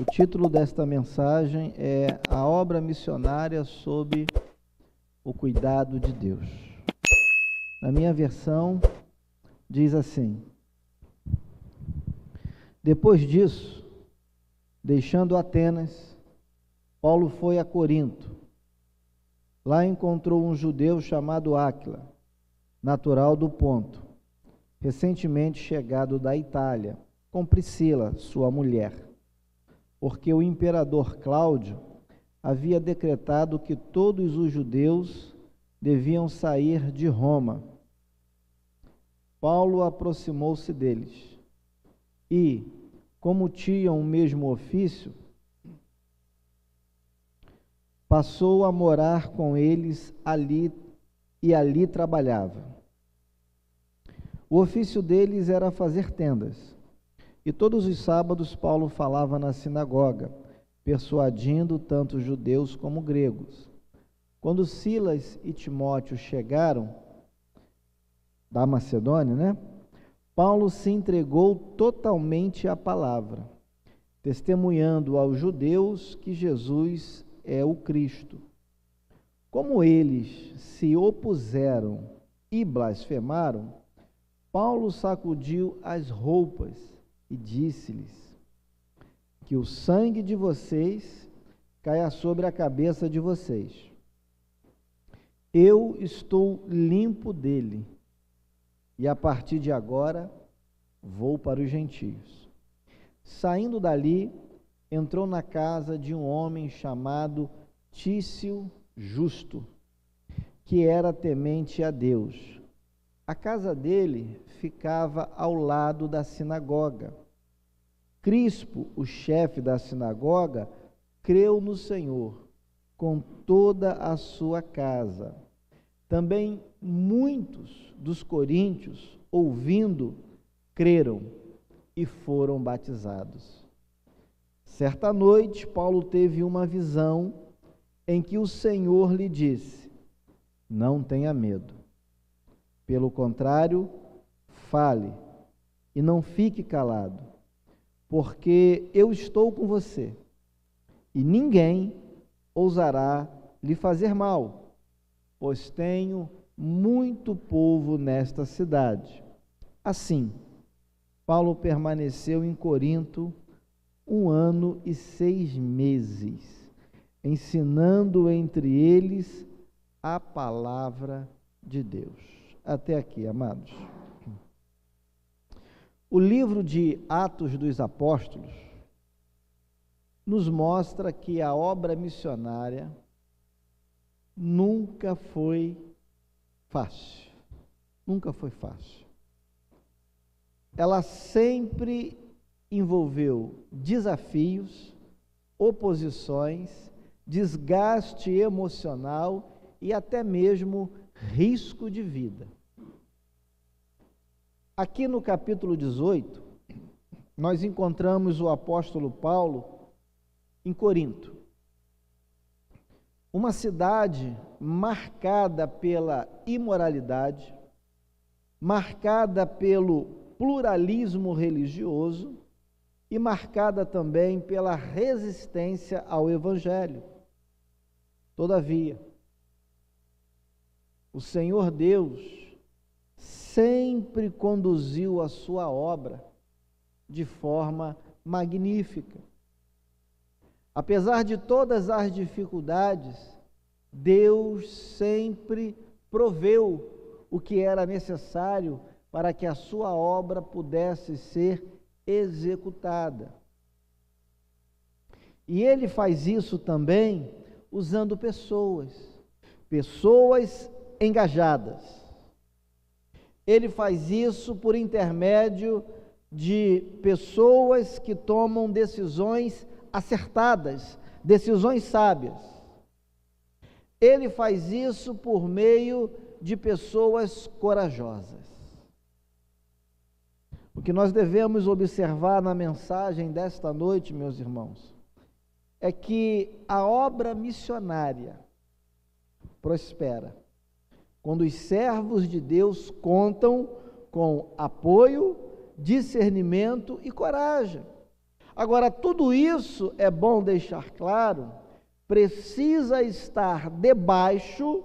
O título desta mensagem é A Obra Missionária sob o Cuidado de Deus. Na minha versão, diz assim: Depois disso, deixando Atenas, Paulo foi a Corinto. Lá encontrou um judeu chamado Áquila, natural do Ponto, recentemente chegado da Itália, com Priscila, sua mulher, porque o imperador Cláudio havia decretado que todos os judeus deviam sair de Roma. Paulo aproximou-se deles e, como tinham o mesmo ofício, passou a morar com eles ali e ali trabalhava. O ofício deles era fazer tendas, e todos os sábados Paulo falava na sinagoga, persuadindo tanto judeus como gregos. Quando Silas e Timóteo chegaram da Macedônia, Paulo se entregou totalmente à palavra, testemunhando aos judeus que Jesus é o Cristo. Como eles se opuseram e blasfemaram, Paulo sacudiu as roupas e disse-lhes: que o sangue de vocês caia sobre a cabeça de vocês. Eu estou limpo dele, e a partir de agora vou para os gentios. Saindo dali, entrou na casa de um homem chamado Tício Justo, que era temente a Deus. A casa dele ficava ao lado da sinagoga. Crispo, o chefe da sinagoga, creu no Senhor com toda a sua casa. Também muitos dos coríntios, ouvindo, creram e foram batizados. Certa noite, Paulo teve uma visão em que o Senhor lhe disse: não tenha medo. Pelo contrário, fale e não fique calado, porque eu estou com você, e ninguém ousará lhe fazer mal, pois tenho muito povo nesta cidade. Assim, Paulo permaneceu em Corinto 1 ano e 6 meses, ensinando entre eles a palavra de Deus. Até aqui, amados. O livro de Atos dos Apóstolos nos mostra que a obra missionária nunca foi fácil. Nunca foi fácil. Ela sempre envolveu desafios, oposições, desgaste emocional e até mesmo risco de vida. Aqui no capítulo 18, nós encontramos o apóstolo Paulo em Corinto, uma cidade marcada pela imoralidade, marcada pelo pluralismo religioso e marcada também pela resistência ao Evangelho. Todavia, o Senhor Deus sempre conduziu a sua obra de forma magnífica. Apesar de todas as dificuldades, Deus sempre proveu o que era necessário para que a sua obra pudesse ser executada. E Ele faz isso também usando pessoas engajadas. Ele faz isso por intermédio de pessoas que tomam decisões acertadas, decisões sábias. Ele faz isso por meio de pessoas corajosas. O que nós devemos observar na mensagem desta noite, meus irmãos, é que a obra missionária prospera quando os servos de Deus contam com apoio, discernimento e coragem. Agora, tudo isso, é bom deixar claro, precisa estar debaixo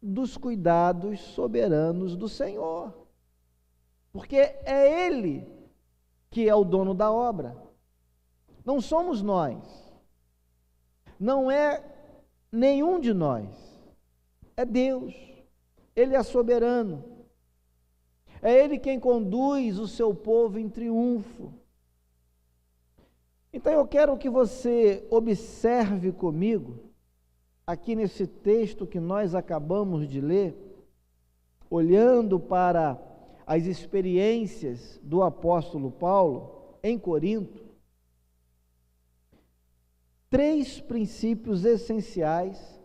dos cuidados soberanos do Senhor, porque é Ele que é o dono da obra, não somos nós, não é nenhum de nós, é Deus, Ele é soberano, é Ele quem conduz o seu povo em triunfo. Então eu quero que você observe comigo, aqui nesse texto que nós acabamos de ler, olhando para as experiências do apóstolo Paulo em Corinto, 3 princípios essenciais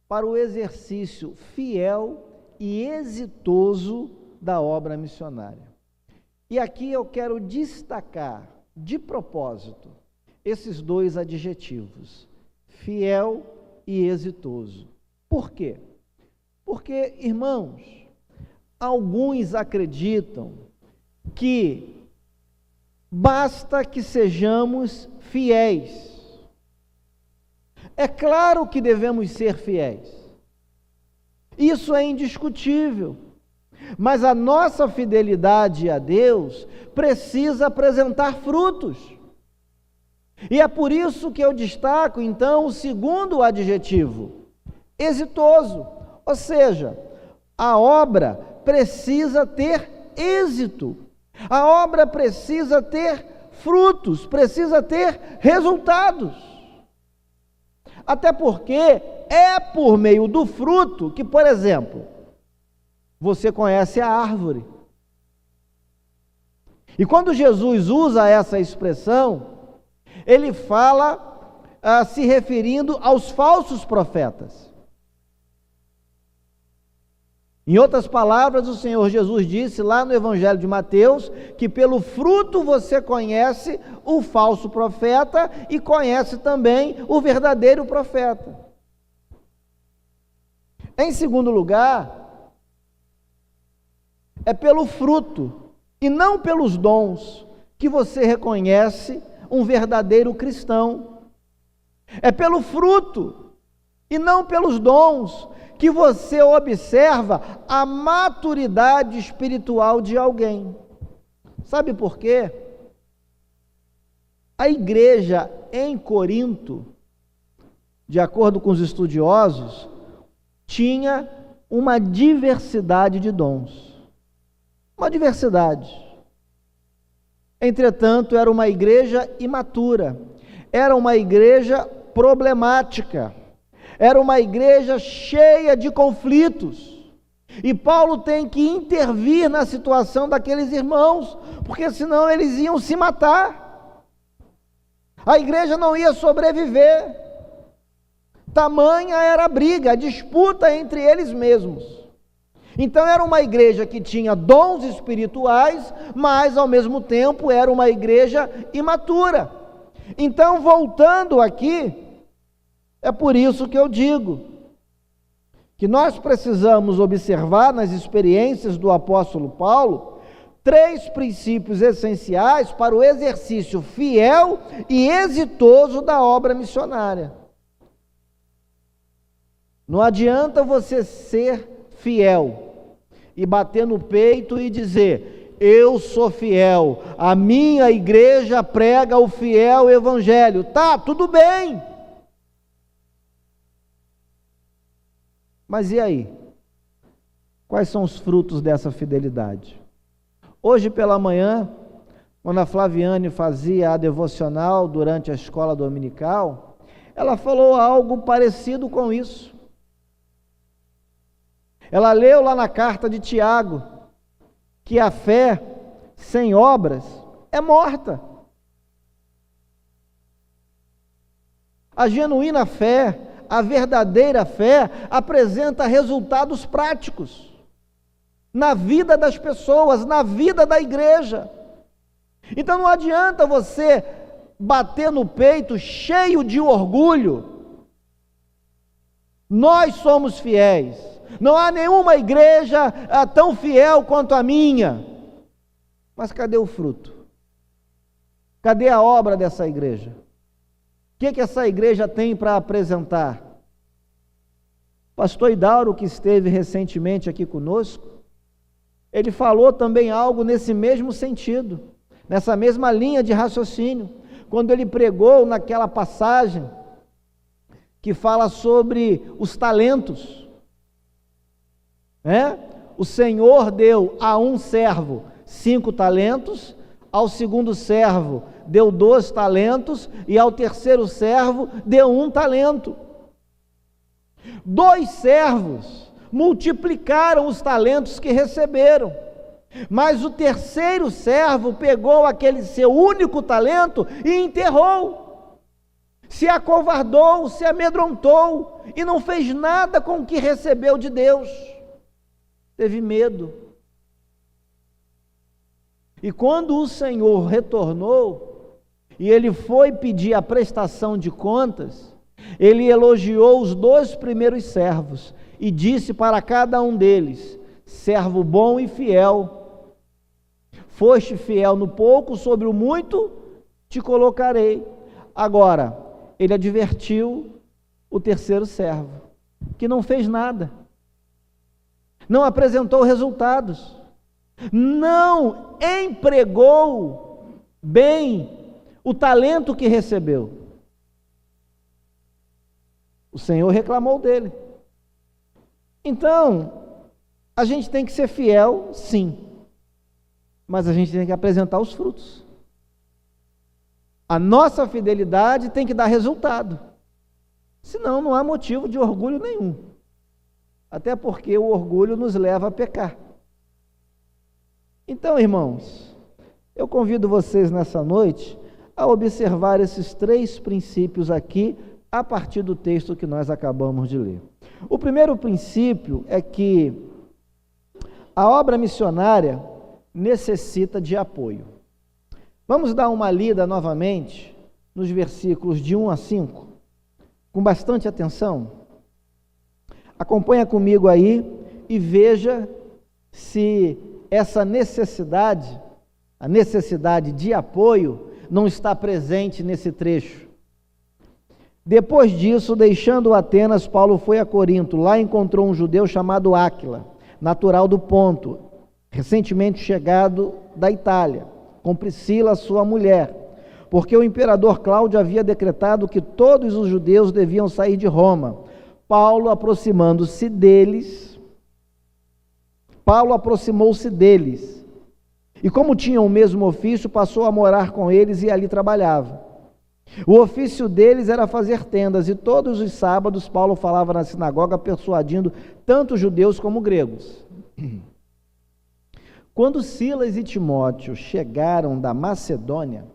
para o exercício fiel e exitoso da obra missionária. E aqui eu quero destacar, de propósito, esses 2 adjetivos, fiel e exitoso. Por quê? Porque, irmãos, alguns acreditam que basta que sejamos fiéis. É claro que devemos ser fiéis. Isso é indiscutível. Mas a nossa fidelidade a Deus precisa apresentar frutos. E é por isso que eu destaco, então, o segundo adjetivo, exitoso. Ou seja, a obra precisa ter êxito. A obra precisa ter frutos, precisa ter resultados. Até porque é por meio do fruto que, por exemplo, você conhece a árvore. E quando Jesus usa essa expressão, ele fala se referindo aos falsos profetas. Em outras palavras, o Senhor Jesus disse lá no Evangelho de Mateus que pelo fruto você conhece o falso profeta e conhece também o verdadeiro profeta. Em segundo lugar, é pelo fruto e não pelos dons que você reconhece um verdadeiro cristão. É pelo fruto e não pelos dons que você observa a maturidade espiritual de alguém. Sabe por quê? A igreja em Corinto, de acordo com os estudiosos, tinha uma diversidade de dons. Uma diversidade. Entretanto, era uma igreja imatura, era uma igreja problemática, era uma igreja cheia de conflitos, e Paulo tem que intervir na situação daqueles irmãos, porque senão eles iam se matar, a igreja não ia sobreviver, tamanha era a briga, a disputa entre eles mesmos. Então era uma igreja que tinha dons espirituais, mas ao mesmo tempo era uma igreja imatura. Então, voltando aqui, é por isso que eu digo que nós precisamos observar nas experiências do apóstolo Paulo 3 princípios essenciais para o exercício fiel e exitoso da obra missionária. Não adianta você ser fiel e bater no peito e dizer: eu sou fiel, a minha igreja prega o fiel evangelho. Tá, tudo bem. Mas e aí? Quais são os frutos dessa fidelidade? Hoje pela manhã, quando a Flaviane fazia a devocional durante a escola dominical, ela falou algo parecido com isso. Ela leu lá na carta de Tiago que a fé sem obras é morta. A genuína fé, a verdadeira fé, apresenta resultados práticos na vida das pessoas, na vida da igreja. Então não adianta você bater no peito cheio de orgulho. Nós somos fiéis. Não há nenhuma igreja tão fiel quanto a minha. Mas cadê o fruto? Cadê a obra dessa igreja? O que essa igreja tem para apresentar? Pastor Hidauro, que esteve recentemente aqui conosco, ele falou também algo nesse mesmo sentido, nessa mesma linha de raciocínio, quando ele pregou naquela passagem que fala sobre os talentos, né? O Senhor deu a um servo 5 talentos, ao segundo servo deu 2 talentos e ao terceiro servo deu 1 talento. 2 servos multiplicaram os talentos que receberam, mas o terceiro servo pegou aquele seu único talento e enterrou, se acovardou, se amedrontou e não fez nada com o que recebeu de Deus, teve medo. E quando o Senhor retornou e ele foi pedir a prestação de contas, ele elogiou os 2 primeiros servos e disse para cada um deles: servo bom e fiel, foste fiel no pouco, sobre o muito te colocarei. Agora, ele advertiu o terceiro servo, que não fez nada, não apresentou resultados, não empregou bem o talento que recebeu. O Senhor reclamou dele. Então, a gente tem que ser fiel, sim, mas a gente tem que apresentar os frutos. A nossa fidelidade tem que dar resultado, senão não há motivo de orgulho nenhum, até porque o orgulho nos leva a pecar. Então, irmãos, eu convido vocês nessa noite a observar esses 3 princípios aqui, a partir do texto que nós acabamos de ler. O primeiro princípio é que a obra missionária necessita de apoio. Vamos dar uma lida novamente nos versículos de 1 a 5, com bastante atenção. Acompanha comigo aí e veja se essa necessidade, a necessidade de apoio, não está presente nesse trecho. Depois disso, deixando Atenas, Paulo foi a Corinto. Lá encontrou um judeu chamado Áquila, natural do Ponto, recentemente chegado da Itália, com Priscila, sua mulher, porque o imperador Cláudio havia decretado que todos os judeus deviam sair de Roma. Paulo aproximou-se deles, e como tinham o mesmo ofício, passou a morar com eles e ali trabalhava. O ofício deles era fazer tendas, e todos os sábados Paulo falava na sinagoga, persuadindo tanto judeus como gregos. Quando Silas e Timóteo chegaram da Macedônia,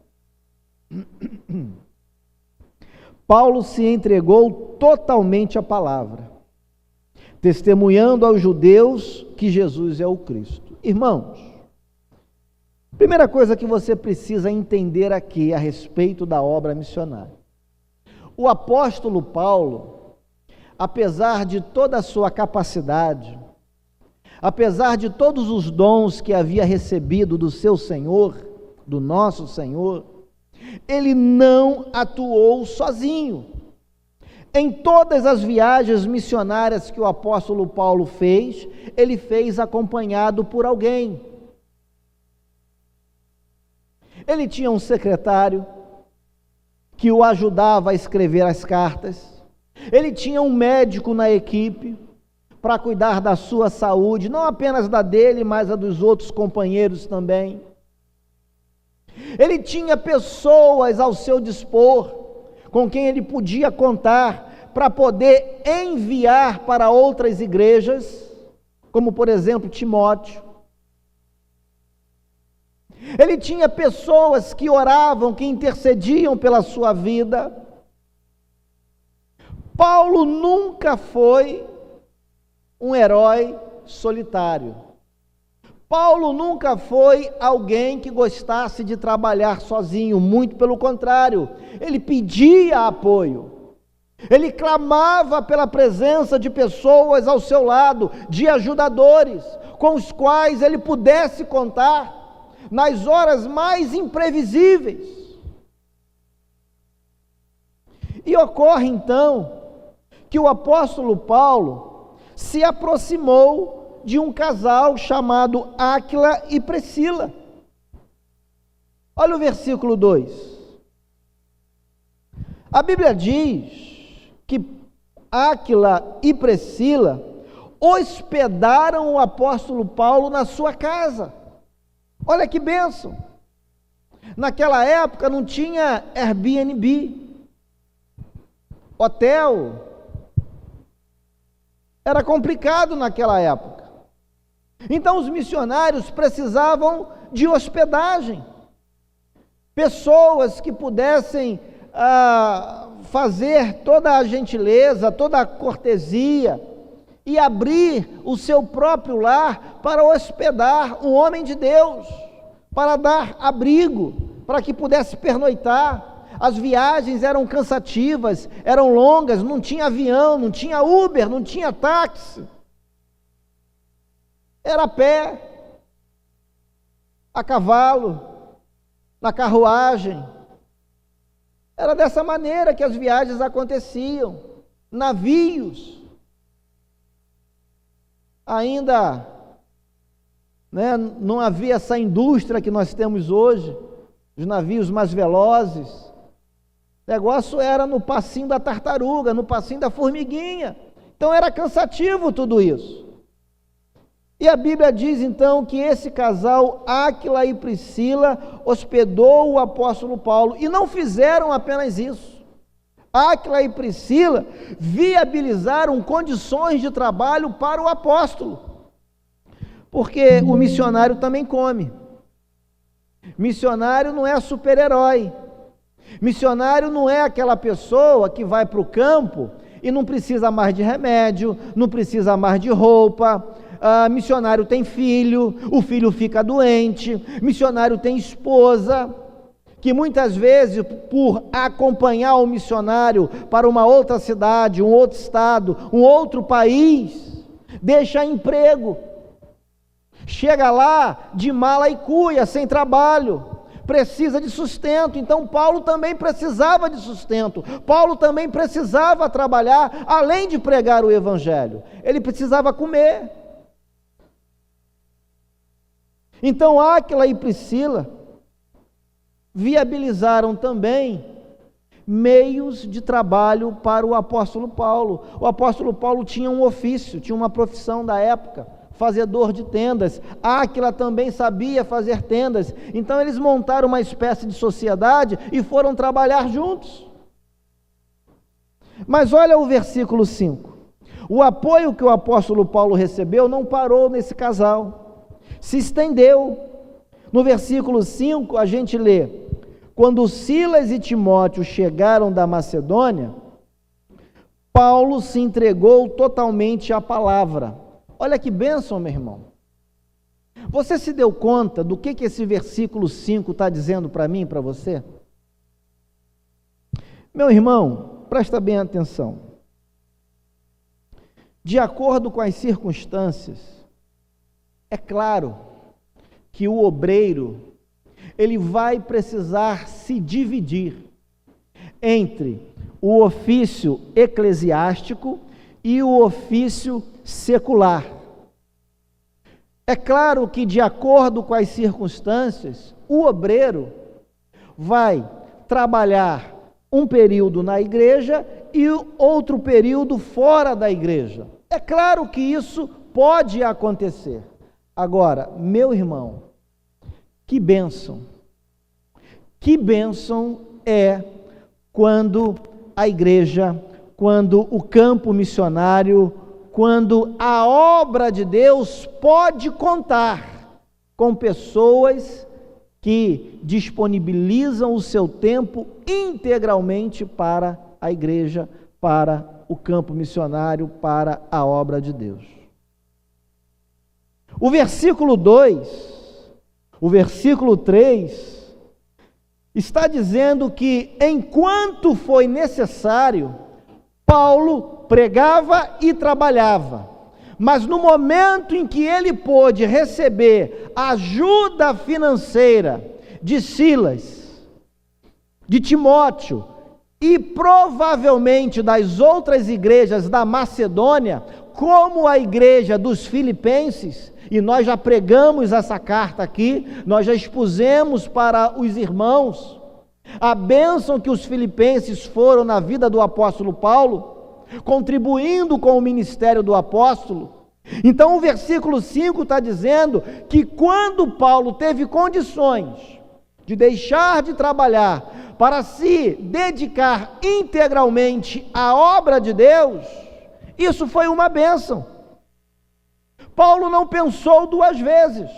Paulo se entregou totalmente à palavra, testemunhando aos judeus que Jesus é o Cristo. Irmãos, primeira coisa que você precisa entender aqui a respeito da obra missionária. O apóstolo Paulo, apesar de toda a sua capacidade, apesar de todos os dons que havia recebido do seu Senhor, do nosso Senhor, ele não atuou sozinho. Em todas as viagens missionárias que o apóstolo Paulo fez, ele fez acompanhado por alguém. Ele tinha um secretário que o ajudava a escrever as cartas. Ele tinha um médico na equipe para cuidar da sua saúde, não apenas da dele, mas a dos outros companheiros também. Ele tinha pessoas ao seu dispor, com quem ele podia contar para poder enviar para outras igrejas, como por exemplo Timóteo. Ele tinha pessoas que oravam, que intercediam pela sua vida. Paulo nunca foi um herói solitário. Paulo nunca foi alguém que gostasse de trabalhar sozinho, muito pelo contrário, ele pedia apoio. Ele clamava pela presença de pessoas ao seu lado, de ajudadores, com os quais ele pudesse contar nas horas mais imprevisíveis. E ocorre então que o apóstolo Paulo se aproximou de um casal chamado Áquila e Priscila. Olha o versículo 2. A Bíblia diz que Áquila e Priscila hospedaram o apóstolo Paulo na sua casa. Olha que bênção! Naquela época não tinha Airbnb, hotel. Era complicado naquela época. Então os missionários precisavam de hospedagem. Pessoas que pudessem fazer toda a gentileza, toda a cortesia e abrir o seu próprio lar para hospedar um homem de Deus, para dar abrigo, para que pudesse pernoitar. As viagens eram cansativas, eram longas, não tinha avião, não tinha Uber, não tinha táxi. Era a pé, a cavalo, na carruagem. Era dessa maneira que as viagens aconteciam, navios. Ainda não havia essa indústria que nós temos hoje, os navios mais velozes. O negócio era no passinho da tartaruga, no passinho da formiguinha. Então era cansativo tudo isso. E a Bíblia diz então que esse casal, Áquila e Priscila, hospedou o apóstolo Paulo. E não fizeram apenas isso. Áquila e Priscila viabilizaram condições de trabalho para o apóstolo. Porque o missionário também come. Missionário não é super-herói. Missionário não é aquela pessoa que vai para o campo e não precisa mais de remédio, não precisa mais de roupa. Missionário tem filho, o filho fica doente. Missionário tem esposa, que muitas vezes, por acompanhar o missionário para uma outra cidade, um outro estado, um outro país, deixa emprego. Chega lá de mala e cuia, sem trabalho, precisa de sustento. Então Paulo também precisava de sustento, Paulo também precisava trabalhar, além de pregar o evangelho, ele precisava comer. Então Áquila e Priscila viabilizaram também meios de trabalho para o apóstolo Paulo. O apóstolo Paulo tinha um ofício, tinha uma profissão da época, fazedor de tendas. Áquila também sabia fazer tendas. Então eles montaram uma espécie de sociedade e foram trabalhar juntos. Mas olha o versículo 5. O apoio que o apóstolo Paulo recebeu não parou nesse casal, se estendeu. No versículo 5 a gente lê: quando Silas e Timóteo chegaram da Macedônia, Paulo se entregou totalmente à palavra. Olha que bênção, meu irmão. Você se deu conta do que esse versículo 5 está dizendo para mim e para você? Meu irmão, presta bem atenção. De acordo com as circunstâncias, é claro que o obreiro, ele vai precisar se dividir entre o ofício eclesiástico e o ofício secular. É claro que, de acordo com as circunstâncias, o obreiro vai trabalhar um período na igreja e outro período fora da igreja. É claro que isso pode acontecer. Agora, meu irmão, que bênção é quando a igreja, quando o campo missionário, quando a obra de Deus pode contar com pessoas que disponibilizam o seu tempo integralmente para a igreja, para o campo missionário, para a obra de Deus. O versículo 2, o versículo 3, está dizendo que enquanto foi necessário, Paulo pregava e trabalhava, mas no momento em que ele pôde receber ajuda financeira de Silas, de Timóteo e provavelmente das outras igrejas da Macedônia, como a igreja dos Filipenses, e nós já pregamos essa carta aqui, nós já expusemos para os irmãos a bênção que os filipenses foram na vida do apóstolo Paulo, contribuindo com o ministério do apóstolo. Então o versículo 5 está dizendo que quando Paulo teve condições de deixar de trabalhar para se dedicar integralmente à obra de Deus, isso foi uma bênção. Paulo não pensou duas vezes.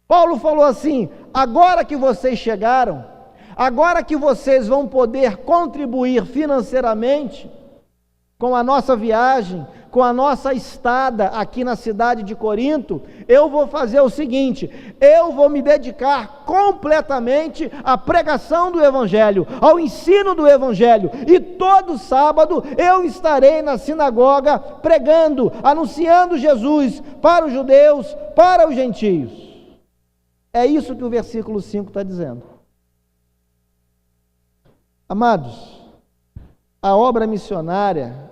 Paulo falou assim: agora que vocês chegaram, agora que vocês vão poder contribuir financeiramente com a nossa viagem, com a nossa estada aqui na cidade de Corinto, eu vou fazer o seguinte: eu vou me dedicar completamente à pregação do Evangelho, ao ensino do Evangelho, e todo sábado eu estarei na sinagoga pregando, anunciando Jesus para os judeus, para os gentios. É isso que o versículo 5 está dizendo. Amados, a obra missionária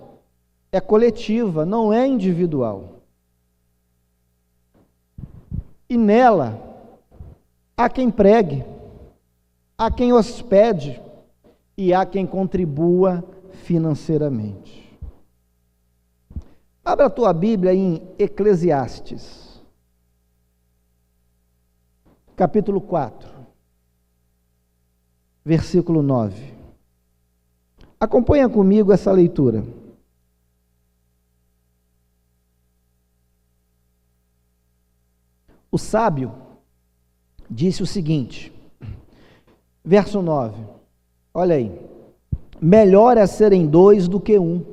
é coletiva, não é individual. E nela, há quem pregue, há quem hospede e há quem contribua financeiramente. Abra a tua Bíblia em Eclesiastes, capítulo 4, versículo 9. Acompanha comigo essa leitura. O sábio disse o seguinte, verso 9, olha aí: melhor é serem dois do que um,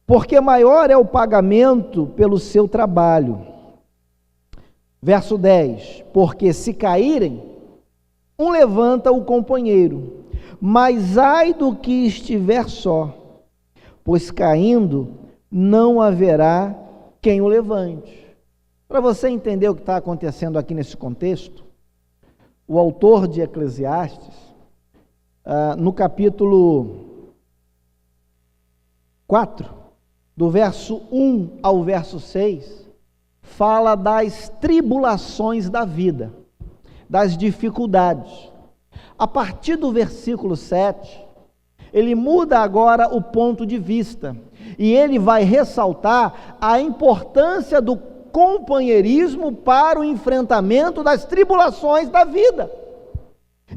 porque maior é o pagamento pelo seu trabalho. Verso 10, porque se caírem, um levanta o companheiro, mas ai do que estiver só, pois caindo não haverá quem o levante. Para você entender o que está acontecendo aqui nesse contexto, o autor de Eclesiastes, no capítulo 4, do verso 1 ao verso 6, fala das tribulações da vida, das dificuldades. A partir do versículo 7, ele muda agora o ponto de vista, e ele vai ressaltar a importância do companheirismo para o enfrentamento das tribulações da vida.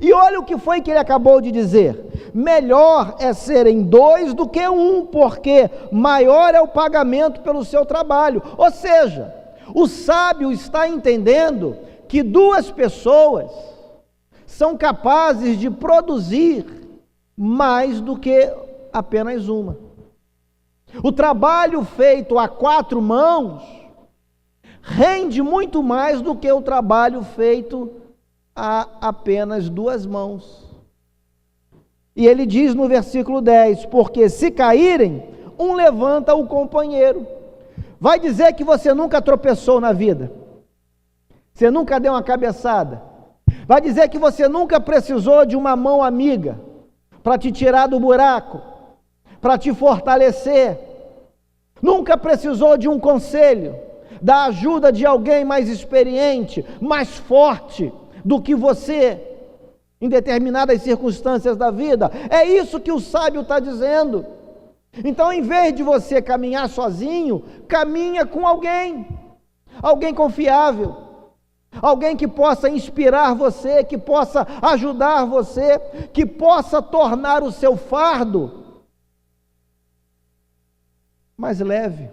E olha o que foi que ele acabou de dizer: melhor é serem dois do que um, porque maior é o pagamento pelo seu trabalho. Ou seja, o sábio está entendendo que duas pessoas são capazes de produzir mais do que apenas uma. O trabalho feito a quatro mãos rende muito mais do que o trabalho feito a apenas duas mãos. E ele diz no versículo 10, porque se caírem, um levanta o companheiro. Vai dizer que você nunca tropeçou na vida, você nunca deu uma cabeçada, vai dizer que você nunca precisou de uma mão amiga para te tirar do buraco, para te fortalecer, nunca precisou de um conselho, da ajuda de alguém mais experiente, mais forte do que você, em determinadas circunstâncias da vida. É isso que o sábio está dizendo. Então, em vez de você caminhar sozinho, caminha com alguém confiável, alguém que possa inspirar você, que possa ajudar você, que possa tornar o seu fardo mais leve.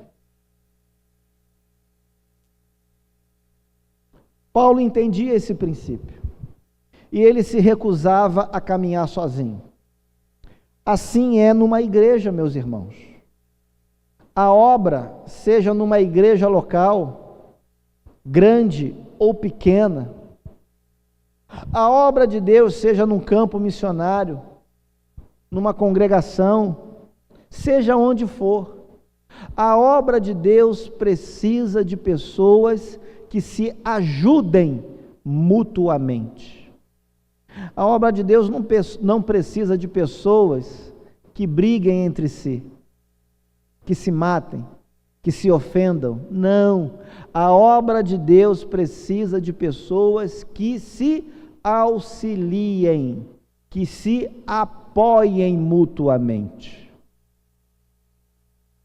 Paulo entendia esse princípio e ele se recusava a caminhar sozinho. Assim é numa igreja, meus irmãos. A obra, seja numa igreja local, grande ou pequena, a obra de Deus, seja num campo missionário, numa congregação, seja onde for, a obra de Deus precisa de pessoas que se ajudem mutuamente. A obra de Deus não precisa de pessoas que briguem entre si, que se matem, que se ofendam. Não. A obra de Deus precisa de pessoas que se auxiliem, que se apoiem mutuamente.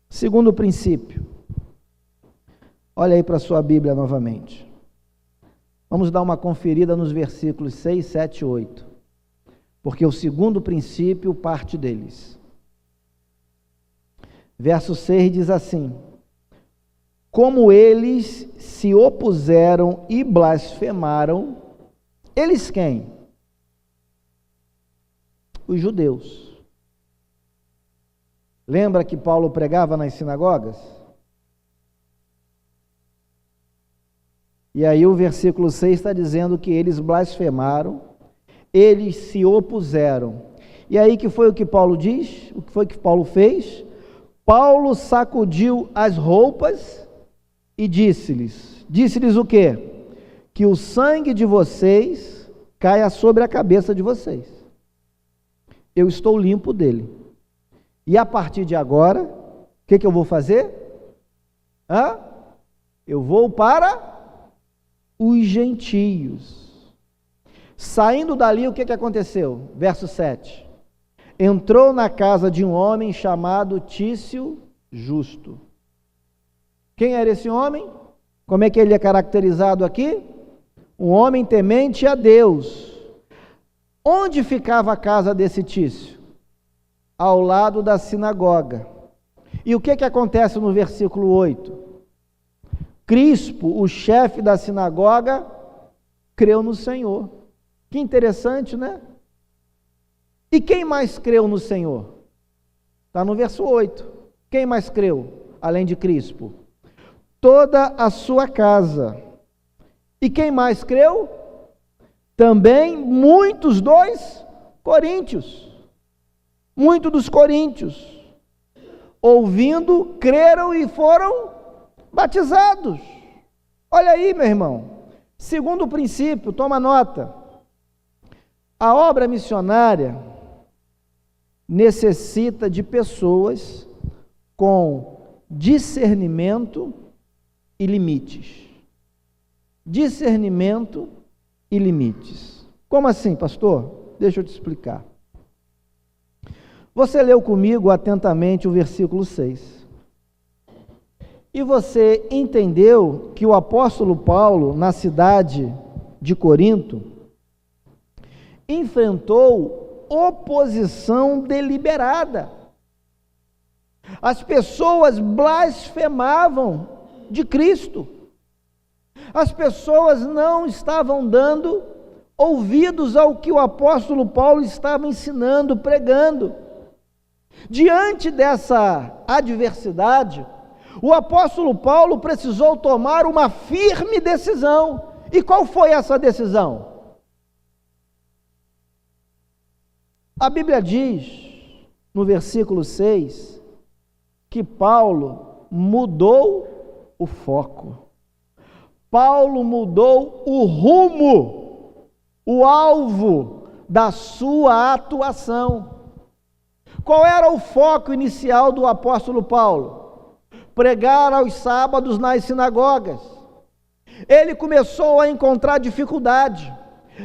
Segundo princípio. Olha aí para a sua Bíblia novamente. Vamos dar uma conferida nos versículos 6, 7 e 8. Porque o segundo princípio parte deles. Verso 6 diz assim: como eles se opuseram e blasfemaram, eles quem? Os judeus. Lembra que Paulo pregava nas sinagogas? E aí o versículo 6 está dizendo que eles blasfemaram, eles se opuseram. E aí que foi o que Paulo diz? O que foi que Paulo fez? Paulo sacudiu as roupas e disse-lhes o quê? Que o sangue de vocês caia sobre a cabeça de vocês. Eu estou limpo dele. E a partir de agora, o que eu vou fazer? Eu vou para os gentios. Saindo dali, o que aconteceu? Verso 7. Entrou na casa de um homem chamado Tício Justo. Quem era esse homem? Como é que ele é caracterizado aqui? Um homem temente a Deus. Onde ficava a casa desse Tício? Ao lado da sinagoga. E o que acontece no versículo 8? Crispo, o chefe da sinagoga, creu no Senhor. Que interessante, né? E quem mais creu no Senhor? Está no verso 8. Quem mais creu, além de Crispo? Toda a sua casa. E quem mais creu? Também muitos dos coríntios. Muitos dos coríntios, ouvindo, creram e foram batizados. Olha aí, meu irmão. Segundo princípio, toma nota. A obra missionária necessita de pessoas com discernimento e limites. Discernimento e limites. Como assim, pastor? Deixa eu te explicar. Você leu comigo atentamente o versículo 6. E você entendeu que o apóstolo Paulo, na cidade de Corinto, enfrentou oposição deliberada. As pessoas blasfemavam de Cristo. As pessoas não estavam dando ouvidos ao que o apóstolo Paulo estava ensinando, pregando. Diante dessa adversidade, o apóstolo Paulo precisou tomar uma firme decisão. E qual foi essa decisão? A Bíblia diz, no versículo 6, que Paulo mudou o foco. Paulo mudou o rumo, o alvo da sua atuação. Qual era o foco inicial do apóstolo Paulo? Pregar aos sábados nas sinagogas. Ele começou a encontrar dificuldade.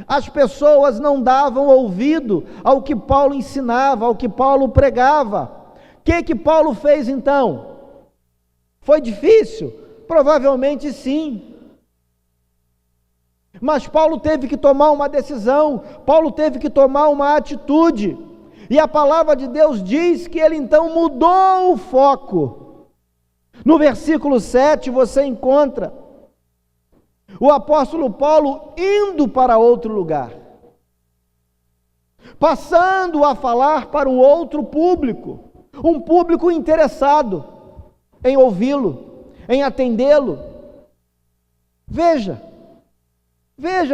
As pessoas não davam ouvido ao que Paulo ensinava, ao que Paulo pregava. O que Paulo fez então? Foi difícil? Provavelmente sim. Mas Paulo teve que tomar uma decisão, Paulo teve que tomar uma atitude. E a palavra de Deus diz que ele então mudou o foco. No versículo 7 você encontra o apóstolo Paulo indo para outro lugar, passando a falar para um outro público, um público interessado em ouvi-lo, em atendê-lo. Veja,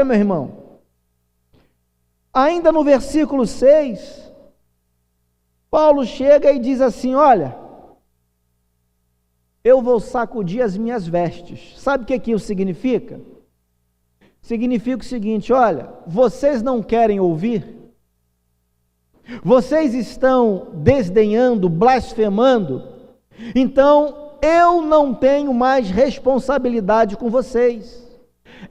meu irmão, ainda no versículo 6, Paulo chega e diz assim: olha, eu vou sacudir as minhas vestes. Sabe o que isso significa? significa o seguinte: olha, vocês não querem ouvir? Vocês estão desdenhando, blasfemando? Então eu não tenho mais responsabilidade com vocês.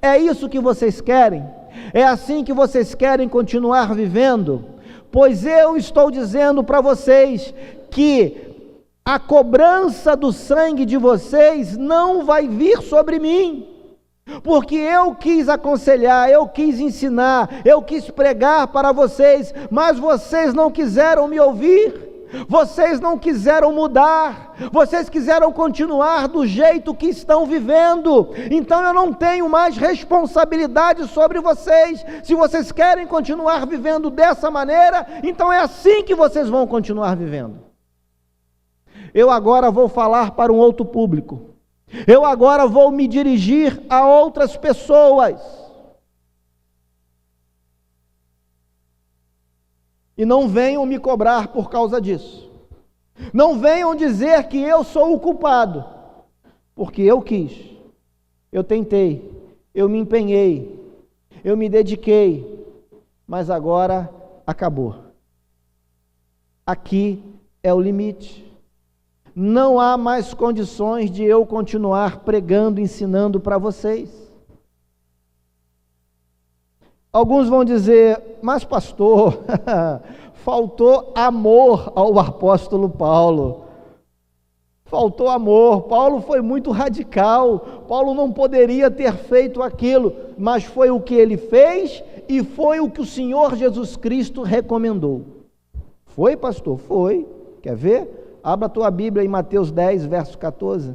É isso que vocês querem? É assim que vocês querem continuar vivendo? Pois eu estou dizendo para vocês que a cobrança do sangue de vocês não vai vir sobre mim, porque eu quis aconselhar, eu quis ensinar, eu quis pregar para vocês, mas vocês não quiseram me ouvir, vocês não quiseram mudar, vocês quiseram continuar do jeito que estão vivendo. Então eu não tenho mais responsabilidade sobre vocês. Se vocês querem continuar vivendo dessa maneira, então é assim que vocês vão continuar vivendo. Eu agora vou falar para um outro público. Eu agora vou me dirigir a outras pessoas. E não venham me cobrar por causa disso. Não venham dizer que eu sou o culpado, porque eu quis, eu tentei, eu me empenhei, eu me dediquei, mas agora acabou. Aqui é o limite. Não há mais condições de eu continuar pregando, ensinando para vocês. Alguns vão dizer, mas pastor, faltou amor ao apóstolo Paulo. Faltou amor, Paulo foi muito radical, Paulo não poderia ter feito aquilo, mas foi o que ele fez e foi o que o Senhor Jesus Cristo recomendou. Foi, pastor? Foi. Quer ver? Abra a tua Bíblia em Mateus 10, verso 14.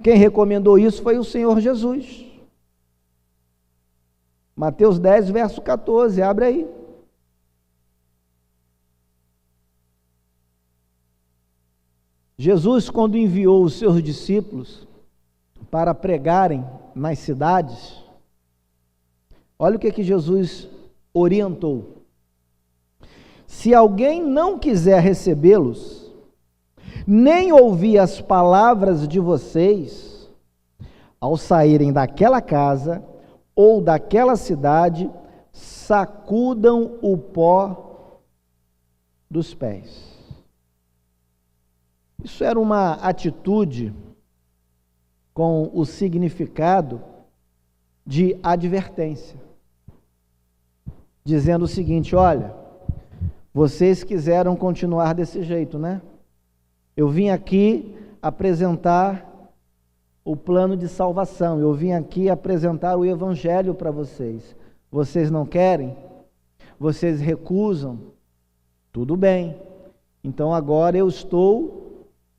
Quem recomendou isso foi o Senhor Jesus. Mateus 10, verso 14, abre aí. Jesus, quando enviou os seus discípulos para pregarem nas cidades, olha o que Jesus orientou. Se alguém não quiser recebê-los, nem ouvir as palavras de vocês, ao saírem daquela casa ou daquela cidade, sacudam o pó dos pés. Isso era uma atitude com o significado de advertência, dizendo o seguinte: olha, vocês quiseram continuar desse jeito, né? Eu vim aqui apresentar o plano de salvação, eu vim aqui apresentar o evangelho para vocês. Vocês não querem? Vocês recusam? Tudo bem. Então agora eu estou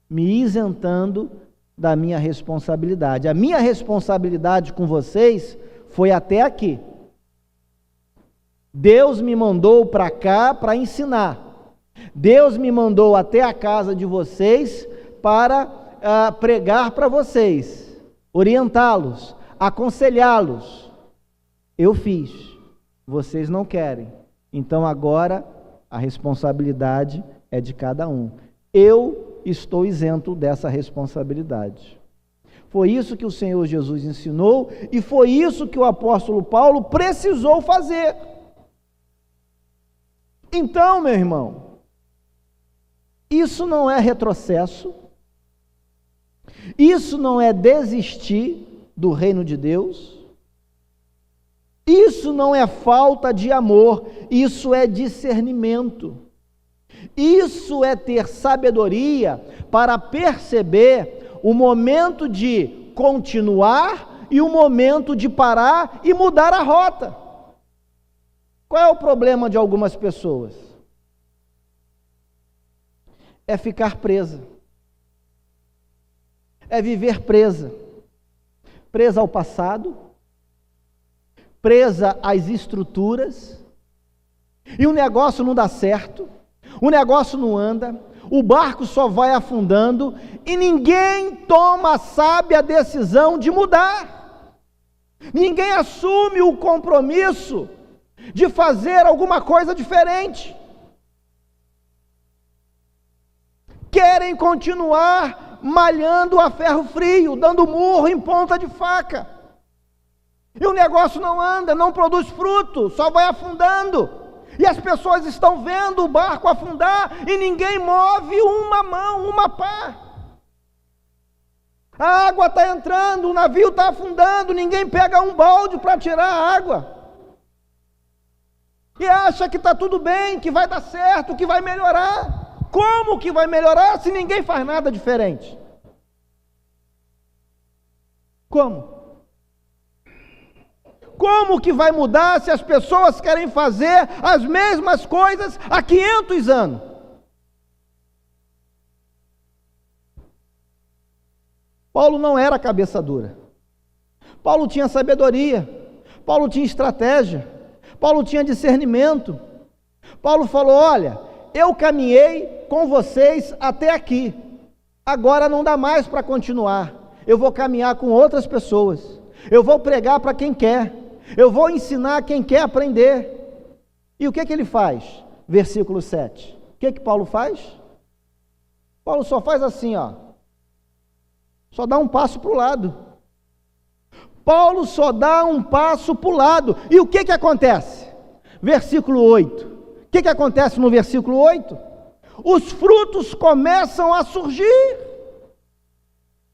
me isentando da minha responsabilidade. A minha responsabilidade com vocês foi até aqui. Deus me mandou para cá para ensinar. Deus me mandou até a casa de vocês para pregar para vocês, orientá-los, aconselhá-los. Eu fiz, vocês não querem. Então agora a responsabilidade é de cada um. Eu estou isento dessa responsabilidade. Foi isso que o Senhor Jesus ensinou e foi isso que o apóstolo Paulo precisou fazer. Então, meu irmão, isso não é retrocesso, isso não é desistir do reino de Deus, isso não é falta de amor, isso é discernimento, isso é ter sabedoria para perceber o momento de continuar e o momento de parar e mudar a rota. Qual é o problema de algumas pessoas? É ficar presa, é viver presa, presa ao passado, presa às estruturas, e o negócio não dá certo, o negócio não anda, o barco só vai afundando, e ninguém toma a sábia decisão de mudar, ninguém assume o compromisso de fazer alguma coisa diferente. Querem continuar malhando a ferro frio, dando murro em ponta de faca. E o negócio não anda, não produz fruto, só vai afundando. E as pessoas estão vendo o barco afundar e ninguém move uma mão, uma pá. A água está entrando, o navio está afundando, ninguém pega um balde para tirar a água. E acha que está tudo bem, que vai dar certo, que vai melhorar. Como que vai melhorar se ninguém faz nada diferente? Como? Como que vai mudar se as pessoas querem fazer as mesmas coisas há 500 anos? Paulo não era cabeça dura. Paulo tinha sabedoria. Paulo tinha estratégia. Paulo tinha discernimento. Paulo falou: olha, eu caminhei com vocês até aqui. Agora não dá mais para continuar. Eu vou caminhar com outras pessoas. Eu vou pregar para quem quer. Eu vou ensinar quem quer aprender. E o que ele faz? Versículo 7. O que Paulo faz? Paulo só faz assim, ó. Só dá um passo para o lado. Paulo só dá um passo para o lado. E o que acontece? Versículo 8. O que acontece no versículo 8? Os frutos começam a surgir.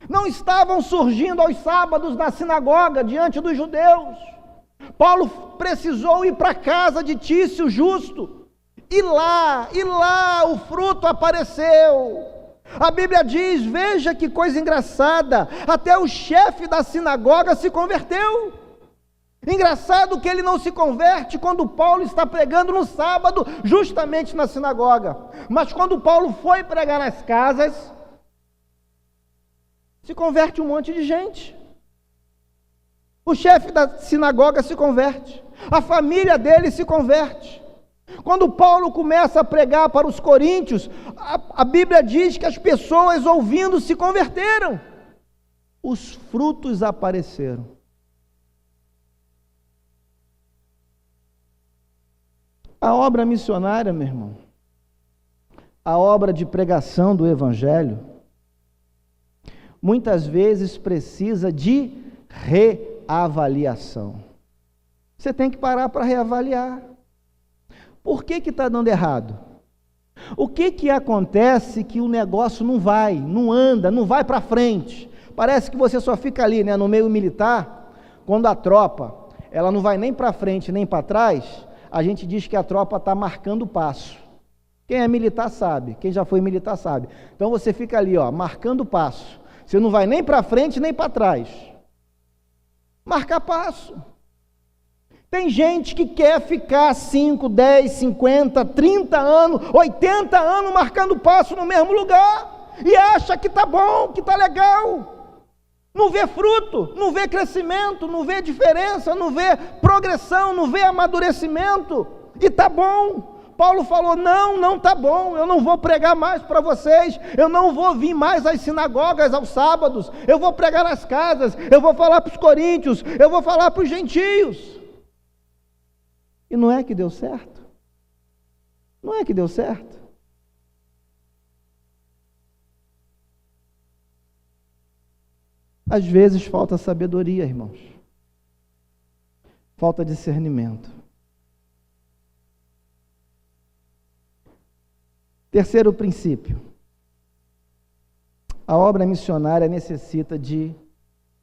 Não estavam surgindo aos sábados na sinagoga, diante dos judeus. Paulo precisou ir para a casa de Tício Justo, e lá o fruto apareceu. A Bíblia diz, veja que coisa engraçada, até o chefe da sinagoga se converteu. Engraçado que ele não se converte quando Paulo está pregando no sábado, justamente na sinagoga. Mas quando Paulo foi pregar nas casas, se converte um monte de gente. O chefe da sinagoga se converte, a família dele se converte. Quando Paulo começa a pregar para os coríntios, a Bíblia diz que as pessoas ouvindo se converteram. Os frutos apareceram. A obra missionária, meu irmão, a obra de pregação do Evangelho, muitas vezes precisa de reavaliação. Você tem que parar para reavaliar. Por que está dando errado? O que acontece que o negócio não vai, não anda, não vai para frente? Parece que você só fica ali, né, no meio militar, quando a tropa, ela não vai nem para frente nem para trás, a gente diz que a tropa está marcando o passo. Quem é militar sabe, quem já foi militar sabe. Então você fica ali, ó, marcando o passo. Você não vai nem para frente nem para trás. Marcar passo. Tem gente que quer ficar 5, 10, 50, 30 anos, 80 anos marcando passo no mesmo lugar e acha que está bom, que está legal. Não vê fruto, não vê crescimento, não vê diferença, não vê progressão, não vê amadurecimento e está bom. Paulo falou, não está bom, eu não vou pregar mais para vocês, eu não vou vir mais às sinagogas aos sábados, eu vou pregar nas casas, eu vou falar para os coríntios, eu vou falar para os gentios. E não é que deu certo? Não é que deu certo? Às vezes falta sabedoria, irmãos. Falta discernimento. Terceiro princípio. A obra missionária necessita de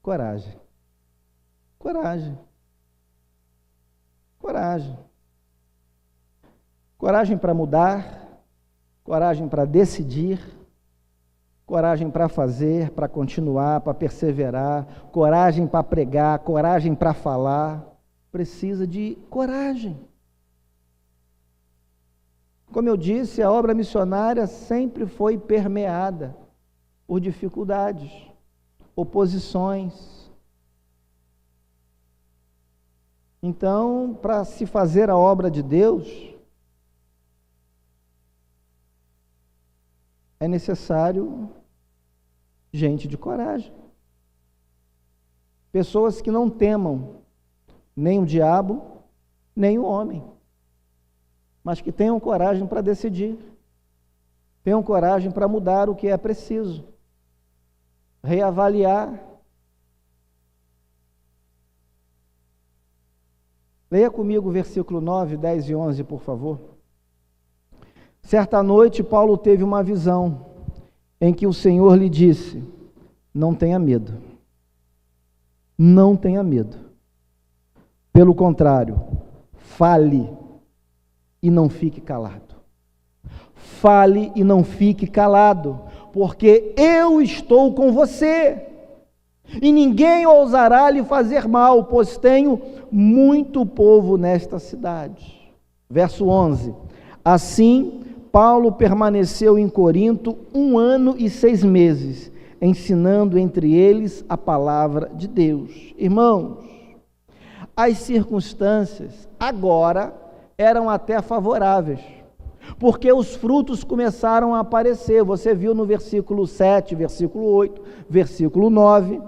coragem. Coragem. Coragem. Coragem para mudar, coragem para decidir, coragem para fazer, para continuar, para perseverar, coragem para pregar, coragem para falar. Precisa de coragem. Como eu disse, a obra missionária sempre foi permeada por dificuldades, oposições. Então, para se fazer a obra de Deus, é necessário gente de coragem. Pessoas que não temam nem o diabo, nem o homem, mas que tenham coragem para decidir, tenham coragem para mudar o que é preciso, reavaliar. Leia comigo o versículo 9, 10 e 11, por favor. Certa noite, Paulo teve uma visão em que o Senhor lhe disse: não tenha medo. Não tenha medo. Pelo contrário, fale e não fique calado. Fale e não fique calado, porque eu estou com você, e ninguém ousará lhe fazer mal, pois tenho muito povo nesta cidade. Verso 11. Assim, Paulo permaneceu em Corinto 1 ano e 6 meses, ensinando entre eles a palavra de Deus. Irmãos, as circunstâncias agora eram até favoráveis, porque os frutos começaram a aparecer. Você viu no versículo 7, versículo 8, versículo 9,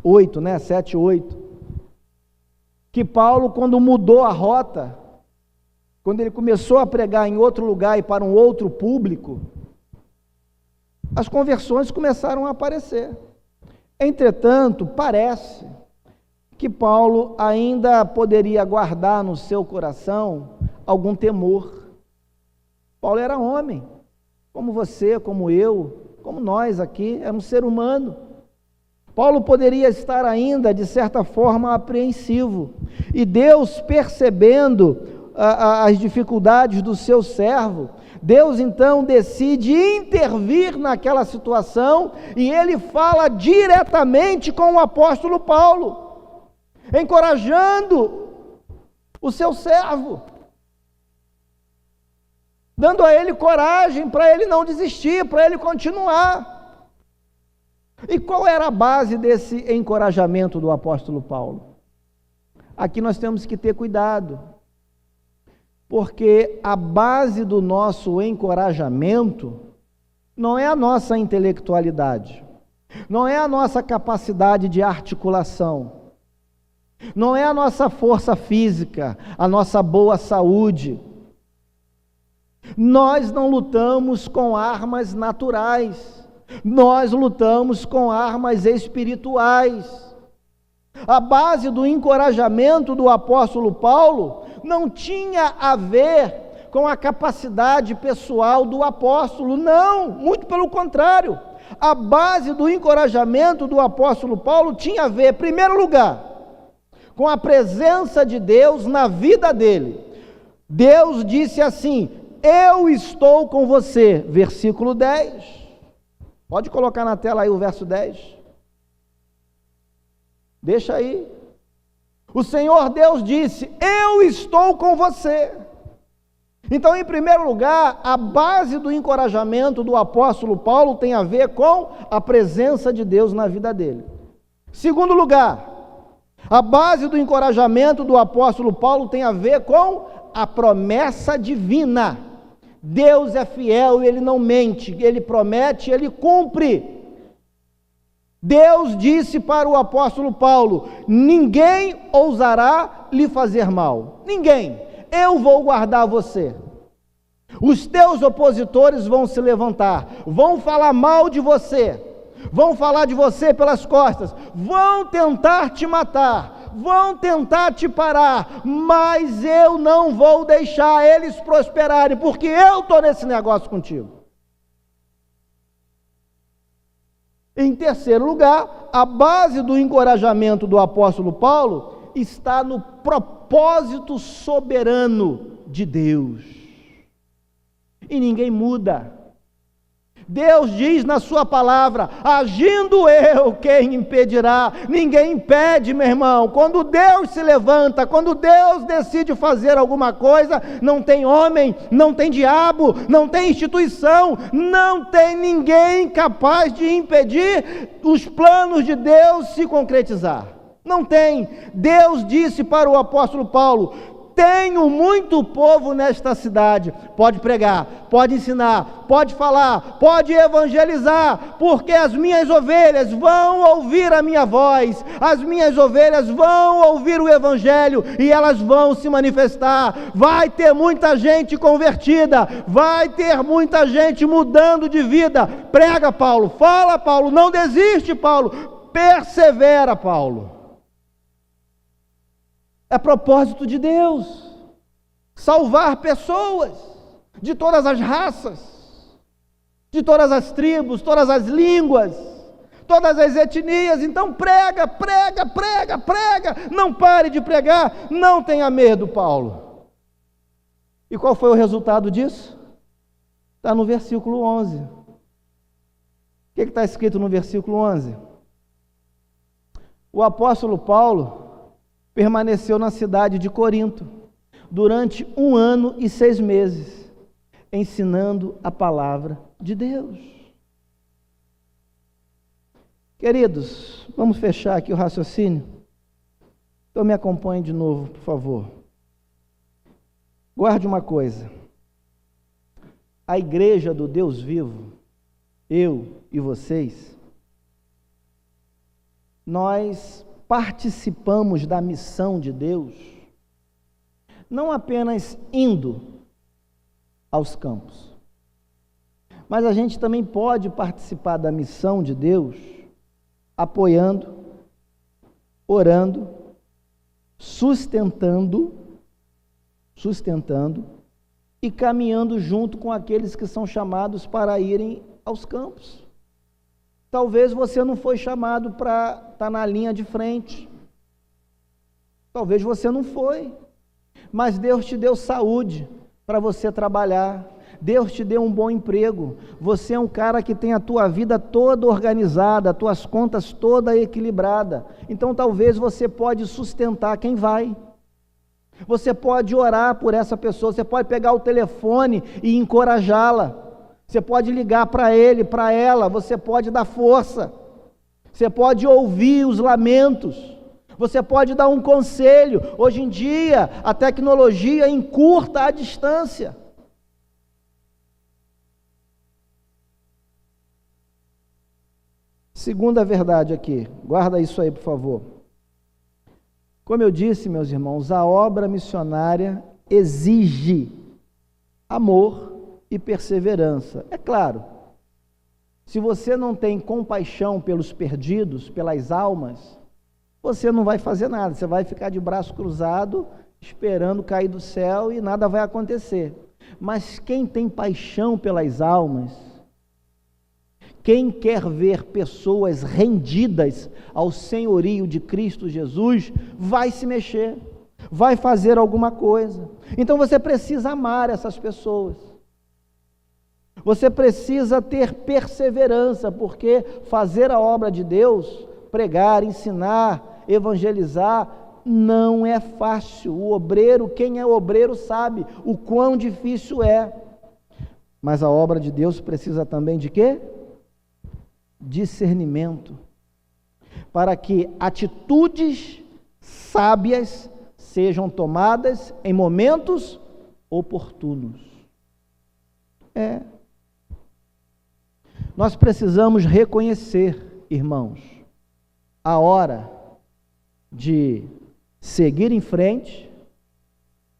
8, né? 7 e 8, que Paulo, quando mudou a rota, quando ele começou a pregar em outro lugar e para um outro público, as conversões começaram a aparecer. Entretanto, parece que Paulo ainda poderia guardar no seu coração algum temor. Paulo era homem, como você, como eu, como nós aqui, era um ser humano. Paulo poderia estar ainda, de certa forma, apreensivo. E Deus, percebendo as dificuldades do seu servo, Deus então decide intervir naquela situação, e ele fala diretamente com o apóstolo Paulo, encorajando o seu servo, dando a ele coragem para ele não desistir, para ele continuar. E qual era a base desse encorajamento do apóstolo Paulo? Aqui nós temos que ter cuidado, porque a base do nosso encorajamento não é a nossa intelectualidade, não é a nossa capacidade de articulação, não é a nossa força física, a nossa boa saúde. Nós não lutamos com armas naturais, nós lutamos com armas espirituais. A base do encorajamento do apóstolo Paulo não tinha a ver com a capacidade pessoal do apóstolo, não, muito pelo contrário. A base do encorajamento do apóstolo Paulo tinha a ver, em primeiro lugar, com a presença de Deus na vida dele. Deus disse assim: eu estou com você, versículo 10, pode colocar na tela aí o verso 10, deixa aí. O Senhor Deus disse: eu estou com você. Então, em primeiro lugar, a base do encorajamento do apóstolo Paulo tem a ver com a presença de Deus na vida dele. Segundo lugar, a base do encorajamento do apóstolo Paulo tem a ver com a promessa divina. Deus é fiel e Ele não mente, Ele promete, Ele cumpre. Deus disse para o apóstolo Paulo: ninguém ousará lhe fazer mal, ninguém, eu vou guardar você. Os teus opositores vão se levantar, vão falar mal de você, vão falar de você pelas costas, vão tentar te matar, vão tentar te parar, mas eu não vou deixar eles prosperarem, porque eu estou nesse negócio contigo. Em terceiro lugar, a base do encorajamento do apóstolo Paulo está no propósito soberano de Deus. E ninguém muda. Deus diz na sua palavra: agindo eu, quem impedirá? Ninguém impede, meu irmão. Quando Deus se levanta, quando Deus decide fazer alguma coisa, não tem homem, não tem diabo, não tem instituição, não tem ninguém capaz de impedir os planos de Deus se concretizar. Não tem. Deus disse para o apóstolo Paulo: tenho muito povo nesta cidade. Pode pregar, pode ensinar, pode falar, pode evangelizar, porque as minhas ovelhas vão ouvir a minha voz, as minhas ovelhas vão ouvir o evangelho e elas vão se manifestar. Vai ter muita gente convertida, vai ter muita gente mudando de vida. Prega, Paulo, fala, Paulo, não desiste, Paulo, persevera, Paulo. É propósito de Deus salvar pessoas de todas as raças, de todas as tribos, todas as línguas, todas as etnias. Então prega, prega, prega, prega, não pare de pregar, não tenha medo, Paulo. E qual foi o resultado disso? Está no versículo 11. O que está escrito no versículo 11? O apóstolo Paulo permaneceu na cidade de Corinto durante 1 ano e 6 meses, ensinando a palavra de Deus. Queridos, vamos fechar aqui o raciocínio? Então me acompanhe de novo, por favor. Guarde uma coisa: a igreja do Deus vivo, eu e vocês, nós participamos da missão de Deus, não apenas indo aos campos, mas a gente também pode participar da missão de Deus apoiando, orando, sustentando e caminhando junto com aqueles que são chamados para irem aos campos. Talvez você não foi chamado para estar na linha de frente, talvez você não foi, mas Deus te deu saúde para você trabalhar, Deus te deu um bom emprego, você é um cara que tem a tua vida toda organizada, as tuas contas toda equilibrada, então talvez você pode sustentar quem vai, você pode orar por essa pessoa, você pode pegar o telefone e encorajá-la, você pode ligar para ele, para ela, você pode dar força, você pode ouvir os lamentos, você pode dar um conselho. Hoje em dia a tecnologia encurta a distância. Segunda verdade aqui, guarda isso aí, por favor. Como eu disse, meus irmãos, a obra missionária exige amor e perseverança. É claro, se você não tem compaixão pelos perdidos, pelas almas, você não vai fazer nada, você vai ficar de braço cruzado, esperando cair do céu e nada vai acontecer. Mas quem tem paixão pelas almas, quem quer ver pessoas rendidas ao senhorio de Cristo Jesus, vai se mexer, vai fazer alguma coisa. Então você precisa amar essas pessoas. Você precisa ter perseverança, porque fazer a obra de Deus, pregar, ensinar, evangelizar, não é fácil. O obreiro, quem é obreiro sabe o quão difícil é. Mas a obra de Deus precisa também de quê? Discernimento, para que atitudes sábias sejam tomadas em momentos oportunos. Nós precisamos reconhecer, irmãos, a hora de seguir em frente,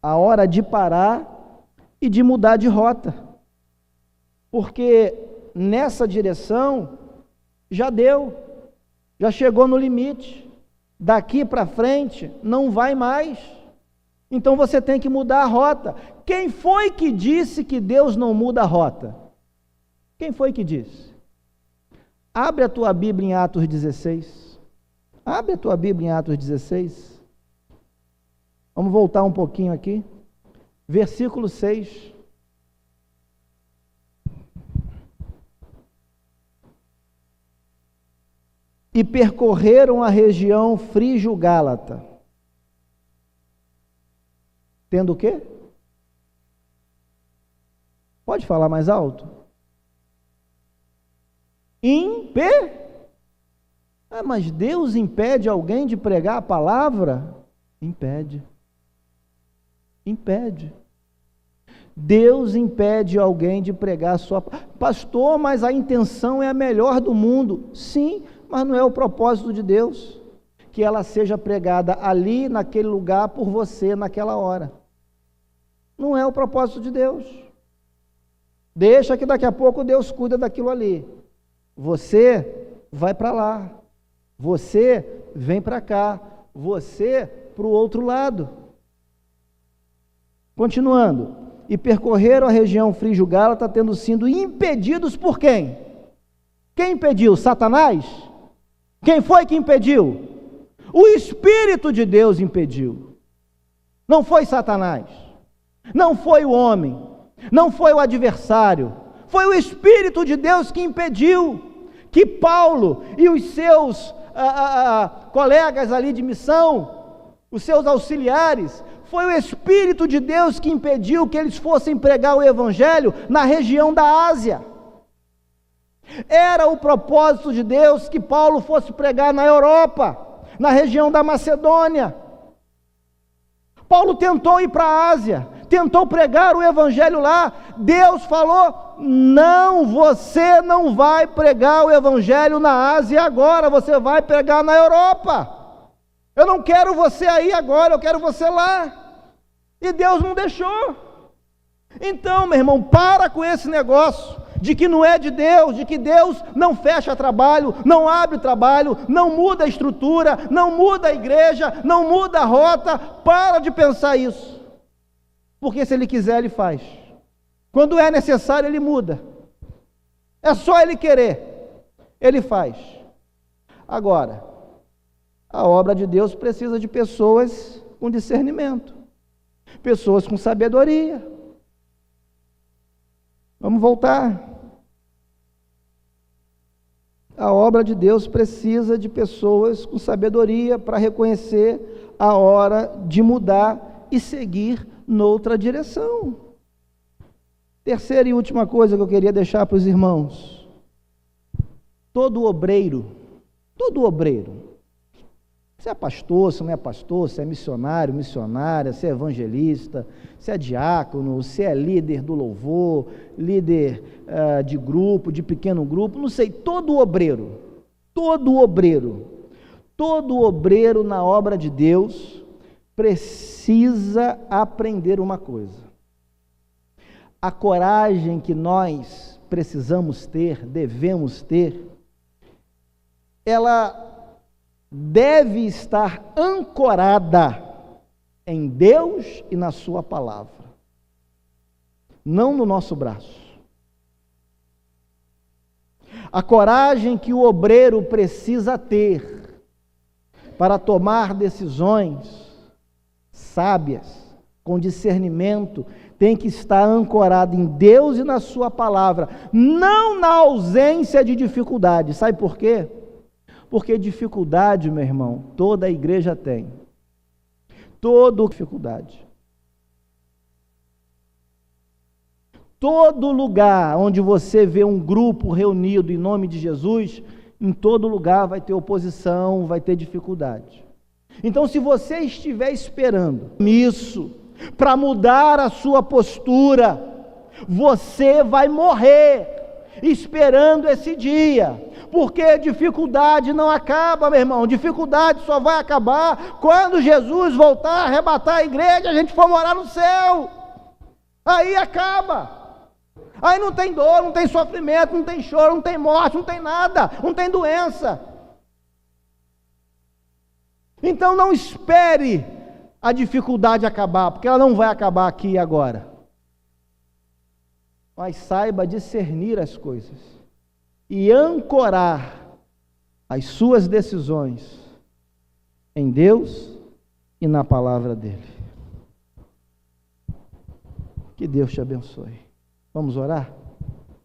a hora de parar e de mudar de rota, porque nessa direção já deu, já chegou no limite, daqui para frente não vai mais, então você tem que mudar a rota. Quem foi que disse que Deus não muda a rota? Quem foi que disse? Abre a tua Bíblia em Atos 16, abre a tua Bíblia em Atos 16, vamos voltar um pouquinho aqui, versículo 6, e percorreram a região frígio-gálata, tendo o quê? Pode falar mais alto? Mas Deus impede alguém de pregar a palavra? Impede. Deus impede alguém de pregar a sua palavra. Pastor, mas a intenção é a melhor do mundo. Sim, mas não é o propósito de Deus que ela seja pregada ali, naquele lugar, por você, naquela hora. Não é o propósito de Deus. Deixa que daqui a pouco Deus cuida daquilo ali. Você vai para lá. Você vem para cá. Você para o outro lado. Continuando, e percorreram a região frígio-gálata, tendo sido impedidos por quem? Quem impediu? Satanás? Quem foi que impediu? O Espírito de Deus impediu. Não foi Satanás, não foi o homem, não foi o adversário, foi o Espírito de Deus que impediu que Paulo e os seus colegas ali de missão, os seus auxiliares, foi o Espírito de Deus que impediu que eles fossem pregar o Evangelho na região da Ásia. Era o propósito de Deus que Paulo fosse pregar na Europa, na região da Macedônia. Paulo tentou ir para a Ásia, tentou pregar o Evangelho lá. Deus falou: não, você não vai pregar o Evangelho na Ásia agora, você vai pregar na Europa. Eu não quero você aí agora, eu quero você lá. E Deus não deixou. Então, meu irmão, para com esse negócio de que não é de Deus, de que Deus não fecha trabalho, não abre trabalho, não muda a estrutura, não muda a igreja, não muda a rota. Para de pensar isso, porque se Ele quiser, Ele faz. Quando é necessário, Ele muda. É só Ele querer, Ele faz. Agora, a obra de Deus precisa de pessoas com discernimento, pessoas com sabedoria. Vamos voltar. A obra de Deus precisa de pessoas com sabedoria para reconhecer a hora de mudar e seguir noutra direção. Terceira e última coisa que eu queria deixar para os irmãos: todo obreiro, se é pastor, se não é pastor, se é missionário, missionária, se é evangelista, se é diácono, se é líder do louvor, líder de grupo, de pequeno grupo, não sei, todo obreiro na obra de Deus precisa aprender uma coisa: a coragem que nós precisamos ter, devemos ter, ela deve estar ancorada em Deus e na sua palavra, não no nosso braço. A coragem que o obreiro precisa ter para tomar decisões sábias, com discernimento, tem que estar ancorada em Deus e na sua palavra, não na ausência de dificuldade. Sabe por quê? Porque dificuldade, meu irmão, toda a igreja tem. Toda dificuldade. Todo lugar onde você vê um grupo reunido em nome de Jesus, em todo lugar vai ter oposição, vai ter dificuldade. Então, se você estiver esperando isso para mudar a sua postura, você vai morrer esperando esse dia. Porque dificuldade não acaba, meu irmão. Dificuldade só vai acabar quando Jesus voltar a arrebatar a igreja, a gente for morar no céu. Aí acaba. Aí não tem dor, não tem sofrimento, não tem choro, não tem morte, não tem nada, não tem doença. Então não espere a dificuldade acabar, porque ela não vai acabar aqui e agora. Mas saiba discernir as coisas e ancorar as suas decisões em Deus e na palavra dele. Que Deus te abençoe. Vamos orar?